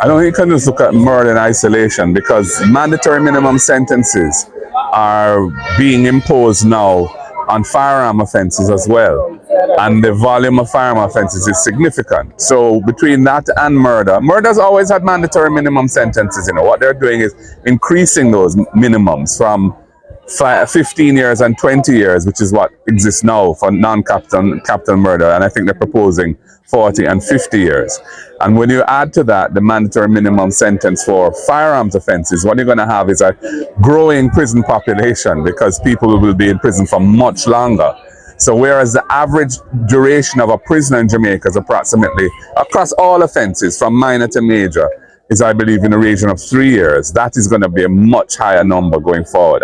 I don't think you can just look at murder in isolation, because mandatory minimum sentences are being imposed now on firearm offences as well. And the volume of firearm offences is significant. So between that and murder's always had mandatory minimum sentences. You know, what they're doing is increasing those minimums from 15 years and 20 years, which is what exists now for capital murder. And I think they're proposing 40 and 50 years. And when you add to that the mandatory minimum sentence for firearms offences, what you're going to have is a growing prison population, because people will be in prison for much longer. So whereas the average duration of a prisoner in Jamaica is approximately, across all offences from minor to major, is I believe in the region of 3 years, that is going to be a much higher number going forward.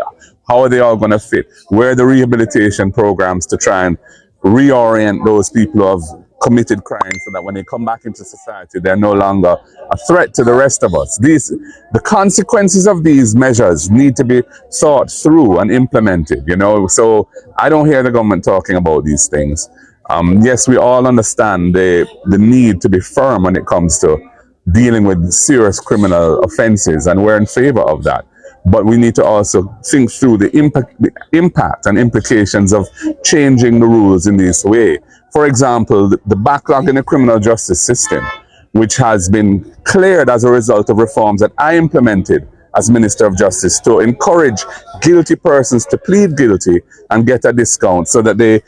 How are they all going to fit? Where are the rehabilitation programs to try and reorient those people who have committed crimes, so that when they come back into society, they're no longer a threat to the rest of us? The consequences of these measures need to be thought through and implemented, you know. So I don't hear the government talking about these things. Yes, we all understand the need to be firm when it comes to dealing with serious criminal offenses, and we're in favor of that. But we need to also think through the impact and implications of changing the rules in this way. For example, the backlog in the criminal justice system, which has been cleared as a result of reforms that I implemented as Minister of Justice to encourage guilty persons to plead guilty and get a discount, so that they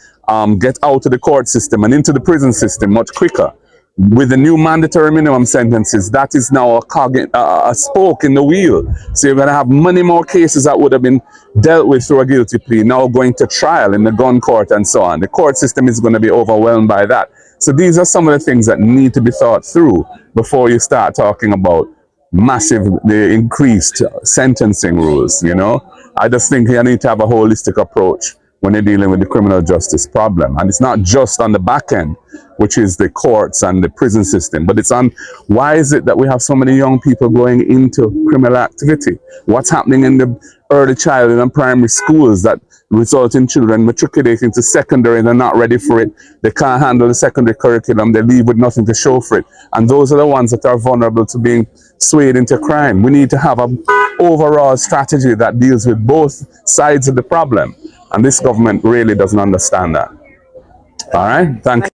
get out of the court system and into the prison system much quicker. With the new mandatory minimum sentences, that is now a spoke in the wheel. So you're going to have many more cases that would have been dealt with through a guilty plea now going to trial in the gun court and so on. The court system is going to be overwhelmed by that. So these are some of the things that need to be thought through before you start talking about the increased sentencing rules, you know. I just think you need to have a holistic approach when you're dealing with the criminal justice problem. And it's not just on the back end, which is the courts and the prison system, but it's on why is it that we have so many young people going into criminal activity? What's happening in the early childhood and primary schools that result in children matriculating to secondary and they're not ready for it? They can't handle the secondary curriculum. They leave with nothing to show for it. And those are the ones that are vulnerable to being swayed into crime. We need to have an overall strategy that deals with both sides of the problem. And this government really doesn't understand that. All right, thank you.